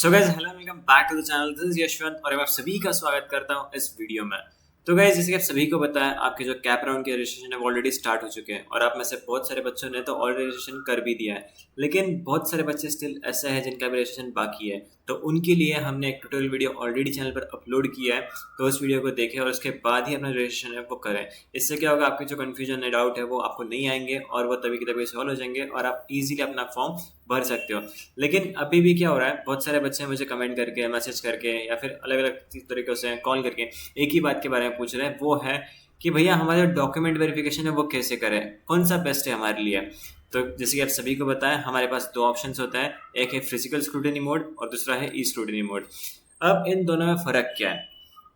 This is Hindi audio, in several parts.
So guys hello welcome back to the channel. This is Yashwant और मैं आप सभी का स्वागत करता हूं इस वीडियो में। तो गाइस जैसे कि आप सभी को पता है आपके जो कैप राउंड के रजिस्ट्रेशन है वो ऑलरेडी स्टार्ट हो चुके हैं और आप में से बहुत सारे बच्चों ने तो ऑलरेडी रजिस्ट्रेशन कर भी दिया है, लेकिन बहुत सारे बच्चे स्टिल ऐसे हैं जिनका भी रजिस्ट्रेशन बाकी है। तो उनके लिए हमने एक ट्यूटोरियल वीडियो ऑलरेडी चैनल पर अपलोड किया है, तो उस वीडियो को देखें और उसके बाद ही अपना रजिस्ट्रेशन है वो करें। इससे क्या होगा, आपके जो कन्फ्यूजन है, डाउट है वो आपको नहीं आएंगे और वो तभी की तभी सॉल्व हो जाएंगे और आप इजीली अपना फॉर्म भर सकते हो। लेकिन अभी भी क्या हो रहा है, बहुत सारे बच्चे मुझे कमेंट करके, मैसेज करके या फिर अलग अलग तरीकों से कॉल करके एक ही बात के बारे में पूछ रहे हैं, वो है कि भैया हमारा डॉक्यूमेंट वेरिफिकेशन है वो कैसे करें, कौन सा बेस्ट है हमारे लिए। तो जैसे कि आप सभी को बताएं, हमारे पास दो ऑप्शंस होता है, एक है फिजिकल स्क्रूटिनी मोड और दूसरा है ई स्क्रूटिनी मोड। अब इन दोनों में फ़र्क क्या है,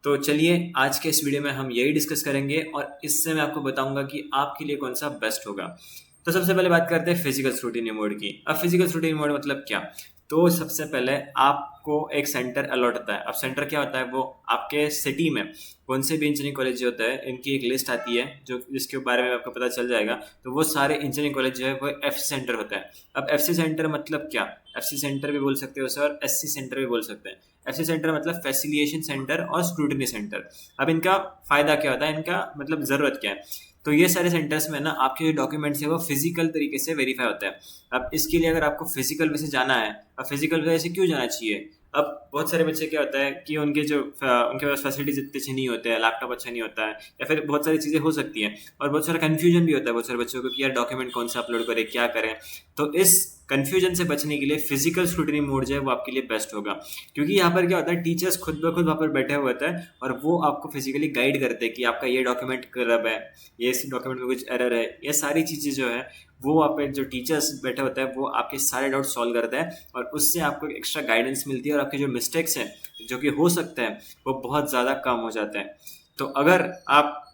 तो चलिए आज के इस वीडियो में हम यही डिस्कस करेंगे और इससे मैं आपको बताऊंगा कि आपके लिए कौन सा बेस्ट होगा। तो सबसे पहले बात करते हैं फिजिकल स्क्रूटिनी मोड की। अब फिजिकल स्क्रूटिनी मोड मतलब क्या, तो सबसे पहले आपको एक सेंटर अलॉट होता है। अब सेंटर क्या होता है, वो आपके सिटी में कौन से भी इंजीनियरिंग कॉलेज जो होता है इनकी एक लिस्ट आती है जो जिसके बारे में आपको पता चल जाएगा। तो वो सारे इंजीनियरिंग कॉलेज जो है वो एफसी सेंटर होता है। अब एफसी सेंटर मतलब क्या, एफसी सेंटर भी बोल सकते हो उसे और एससी सेंटर भी बोल सकते हैं। एफसी सेंटर मतलब फैसिलिटेशन सेंटर और स्क्रूटिनी सेंटर। अब इनका फायदा क्या होता है, इनका मतलब ज़रूरत क्या है, तो ये सारे सेंटर्स में ना आपके जो डॉक्यूमेंट्स है वो फिजिकल तरीके से वेरीफाई होता है। अब इसके लिए अगर आपको फिजिकल वे से जाना है, अब फिजिकल वे से क्यों जाना चाहिए, अब बहुत सारे बच्चे क्या होता है कि उनके पास फैसिलिटीज इतने अच्छे नहीं होते हैं, लैपटॉप अच्छा नहीं होता है या फिर बहुत सारी चीज़ें हो सकती हैं और बहुत सारा कन्फ्यूजन भी होता है बहुत सारे बच्चों को कि यार डॉक्यूमेंट कौन सा अपलोड करें, क्या करें। तो इस कन्फ्यूजन से बचने के लिए फिजिकल स्क्रूटिनी मोड जो है वो आपके लिए बेस्ट होगा, क्योंकि यहाँ पर क्या होता है, टीचर्स खुद ब खुद वहाँ पर बैठे हुए होते हैं और वो आपको फिजिकली गाइड करते हैं कि आपका ये डॉक्यूमेंट खराब है, ये इस डॉक्यूमेंट में कुछ एरर है, ये सारी चीज़ें जो है वो वहाँ पे जो टीचर्स बैठे होते हैं वो आपके सारे डाउट सॉल्व करते हैं और उससे आपको एक्स्ट्रा गाइडेंस मिलती है और आपके जो मिस्टेक्स हैं जो कि हो सकते हैं वो बहुत ज़्यादा कम हो जाते हैं। तो अगर आप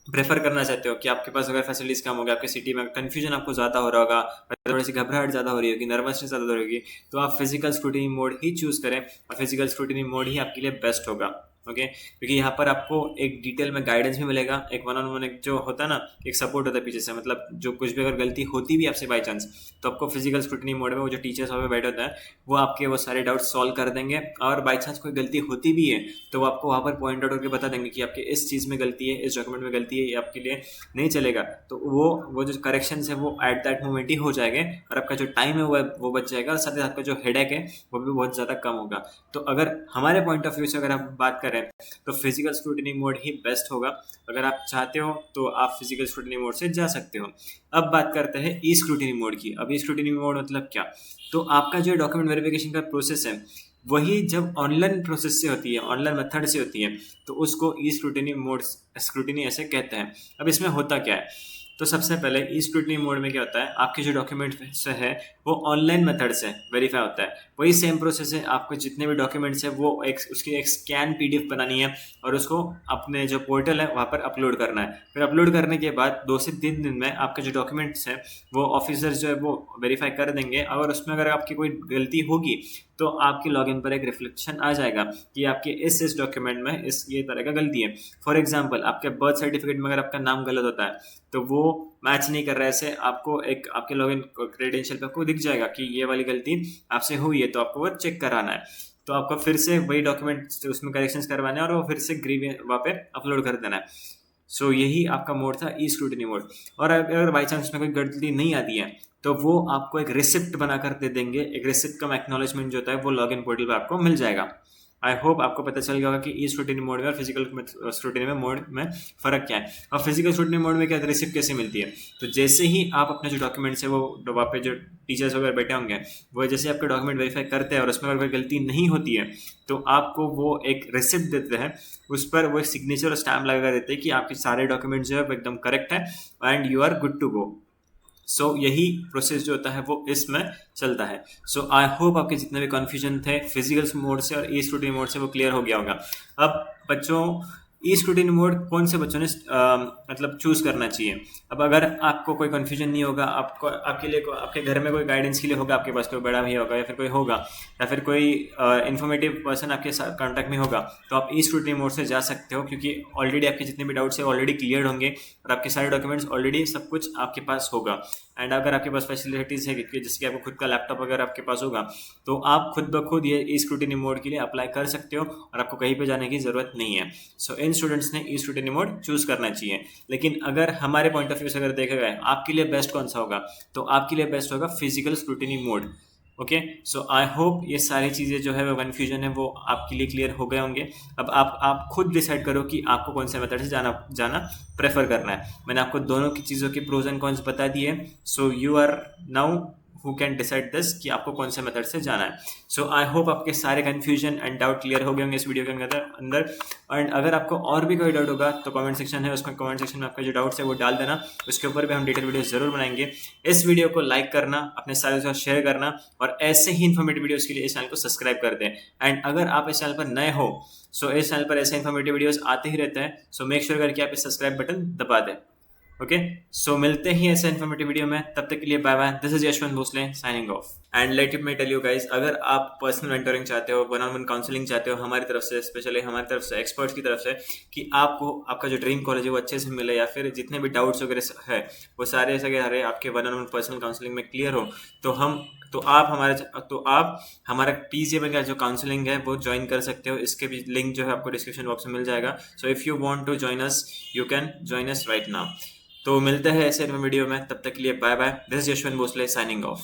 प्रेफर करना चाहते हो कि आपके पास अगर फैसिलिटीज कम होगी, आपके सिटी में कन्फ्यूजन आपको ज़्यादा हो रहा होगा, थोड़ी सी घबराहट ज़्यादा हो रही होगी, नर्वसनेस ज़्यादा हो रही होगी, तो आप फिजिकल स्क्रूटिनी मोड ही चूज़ करें और फिजिकल स्क्रूटिनी मोड ही आपके लिए बेस्ट होगा। ओके, क्योंकि यहाँ पर आपको एक डिटेल में गाइडेंस भी मिलेगा, एक वन ऑन वन एक जो होता है ना, एक सपोर्ट होता है पीछे से, मतलब जो कुछ भी अगर गलती होती भी आपसे बाई चांस, तो आपको फिजिकल स्क्रूटिनी मोड में वो जो टीचर्स वहाँ पे बैठे होते हैं वो आपके वो सारे डाउट सॉल्व कर देंगे और बाई चांस कोई गलती होती भी है तो वो आपको वहाँ पर पॉइंट आउट करके बता देंगे कि आपके इस चीज़ में गलती है, इस डॉक्यूमेंट में गलती है, ये आपके लिए नहीं चलेगा। तो वो जो करेक्शन है वो एट दैट मोमेंट ही हो जाएंगे और आपका जो टाइम है वो बच जाएगा और साथ ही आपका जो हेडेक है वो भी बहुत ज़्यादा कम होगा। तो अगर हमारे पॉइंट ऑफ व्यू से अगर आप बात करें तो फिजिकल स्क्रूटिनी मोड ही बेस्ट होगा। अगर आप चाहते हो तो आप फिजिकल स्क्रूटिनी मोड से जा सकते हो। अब बात करते हैं ई स्क्रूटिनी मोड की। अब ई स्क्रूटिनी मोड मतलब क्या, तो आपका जो डॉक्यूमेंट वेरिफिकेशन का प्रोसेस है वही जब ऑनलाइन प्रोसेस से होती है, ऑनलाइन मेथड से होती है, तो उसको ई स्क्रूटिनी मोड स्क्रूटिनी ऐसे कहते हैं। अब इसमें होता क्या है, तो सबसे पहले ई स्क्रूटिनी मोड में क्या होता है, आपके जो डॉक्यूमेंट्स है वो ऑनलाइन मेथड से वेरीफाई होता है। वही सेम प्रोसेस है, आपको जितने भी डॉक्यूमेंट्स है वो उसकी एक स्कैन पीडीएफ बनानी है और उसको अपने जो पोर्टल है वहाँ पर अपलोड करना है। फिर अपलोड करने के बाद 2 से 3 दिन में आपके जो डॉक्यूमेंट्स है वो ऑफिसर्स जो है वो वेरीफाई कर देंगे और उसमें अगर आपकी कोई गलती होगी तो आपके लॉगिन पर एक रिफ्लेक्शन आ जाएगा कि आपके इस डॉक्यूमेंट में ये तरह का गलती है। फॉर एग्जांपल आपके बर्थ सर्टिफिकेट में अगर आपका नाम गलत होता है तो वो मैच नहीं कर रहा है, ऐसे आपको एक आपके लॉगिन क्रेडेंशियल पे आपको दिख जाएगा कि ये वाली गलती आपसे हुई है, तो आपको वो चेक कराना है। तो आपको फिर से वही डॉक्यूमेंट उसमें करेक्शंस करवाने हैं और वो फिर से वहाँ पे अपलोड कर देना है। सो यही आपका मोड था ई स्क्रूटिनी मोड। और अगर बाई चांस उसमें कोई गलती नहीं आती है तो वो आपको एक रिसिप्ट बनाकर दे देंगे। एक रिसिप्ट का एक्नॉलेजमेंट जो होता है वो लॉगिन पोर्टल पर आपको मिल जाएगा। आई होप आपको पता चल गया होगा कि ई स्क्रूटिनी मोड में और फिजिकल स्क्रूटिनी में मोड में फ़र्क क्या है। और फिजिकल स्क्रूटिनी मोड में क्या रिसिप्ट कैसे मिलती है, तो जैसे ही आप अपने जो डॉक्यूमेंट्स है वो वहाँ पे जो टीचर्स वगैरह बैठे होंगे वो जैसे आपके डॉक्यूमेंट वेरीफाई करते हैं और उसमें अगर कोई गलती नहीं होती है तो आपको वो एक रिसिप्ट देते हैं, उस पर वो एक सिग्नेचर और स्टैम्प लगा देते हैं कि आपके सारे डॉक्यूमेंट्स जो है वो एकदम करेक्ट है and you are good to go. So यही प्रोसेस जो होता है वो इसमें चलता है। सो आई होप आपके जितने भी कन्फ्यूजन थे फिजिकल मोड से और ई स्क्रूटिनी मोड से वो क्लियर हो गया होगा। अब बच्चों, ई स्क्रूटिनी मोड कौन से बच्चों ने मतलब चूज़ करना चाहिए। अब अगर आपको कोई कन्फ्यूजन नहीं होगा, आपको आपके लिए आपके घर में कोई गाइडेंस के लिए होगा, आपके पास कोई बड़ा भैया होगा या फिर कोई होगा या फिर कोई इन्फॉर्मेटिव पर्सन आपके साथ कॉन्टैक्ट में होगा, तो आप ई स्क्रूटिनी मोड से जा सकते हो, क्योंकि ऑलरेडी आपके जितने भी डाउट्स है ऑलरेडी क्लियर होंगे और आपके सारे डॉक्यूमेंट्स ऑलरेडी सब कुछ आपके पास होगा एंड अगर आपके पास फैसिलिटीज़ है कि जैसे कि आपको खुद का लैपटॉप अगर आपके पास होगा तो आप खुद ब खुद ये ई स्क्रूटिनी मोड के लिए अप्लाई कर सकते हो और आपको कहीं पे जाने की ज़रूरत नहीं है। सो इन स्टूडेंट्स ने ई स्क्रूटिनी मोड चूज़ करना चाहिए। लेकिन अगर हमारे पॉइंट ऑफ व्यू से अगर देखा जाए आपके लिए बेस्ट कौन सा होगा, तो आपके लिए बेस्ट होगा physical scrutiny mode. Okay, so I hope ये सारी चीज़ें जो है वो कन्फ्यूजन है वो आपके लिए क्लियर हो गए होंगे। अब आप खुद डिसाइड करो कि आपको कौन से मेथड से जाना जाना प्रेफर करना है। मैंने आपको दोनों की चीज़ों के प्रोज एंड कॉन्स बता दिए। So you are now who can decide this कि आपको कौन से मेथड से जाना है। सो आई होप आपके सारे कन्फ्यूजन एंड डाउट क्लियर हो गए होंगे इस वीडियो के अंदर। एंड अगर आपको और भी कोई डाउट होगा तो कमेंट सेक्शन है, उसमें कमेंट सेक्शन में आपका जो डाउट्स है वो डाल देना, उसके ऊपर भी हम डिटेल वीडियो जरूर बनाएंगे। इस वीडियो को लाइक करना, अपने सारे के साथ शेयर करना और ऐसे ही इन्फॉर्मेटिव वीडियोस के लिए इस चैनल को सब्सक्राइब कर दें। एंड अगर आप इस चैनल पर नए हो सो इस चैनल पर ऐसे इन्फॉर्मेटिव वीडियोस आते ही रहते हैं, सो मेक श्योर करके आप इस सब्सक्राइब बटन दबा दें। ओके, सो मिलते ही ऐसे इन्फॉर्मेटिव वीडियो में, तब तक के लिए bye bye. This is Yashwant Bhosale signing off. And let me tell you guys, अगर आप पर्सनल मेंटरिंग चाहते हो, वन ऑन वन काउंसलिंग चाहते हो हमारी तरफ से, स्पेशली हमारी तरफ से एक्सपर्ट्स की तरफ से, कि आपको आपका जो ड्रीम कॉलेज है वो अच्छे से मिले या फिर जितने भी डाउट्स वगैरह है वो सारे आपके one on one personal counselling में क्लियर हो, तो आप हमारा PGM का जो काउंसलिंग है वो ज्वाइन कर सकते हो। इसके भी लिंक जो है आपको डिस्क्रिप्शन बॉक्स में मिल जाएगा। So if you want to join us you can join us right now. तो मिलते हैं ऐसे वीडियो में, तब तक के लिए bye bye. This is Yashwant Bhosale signing of.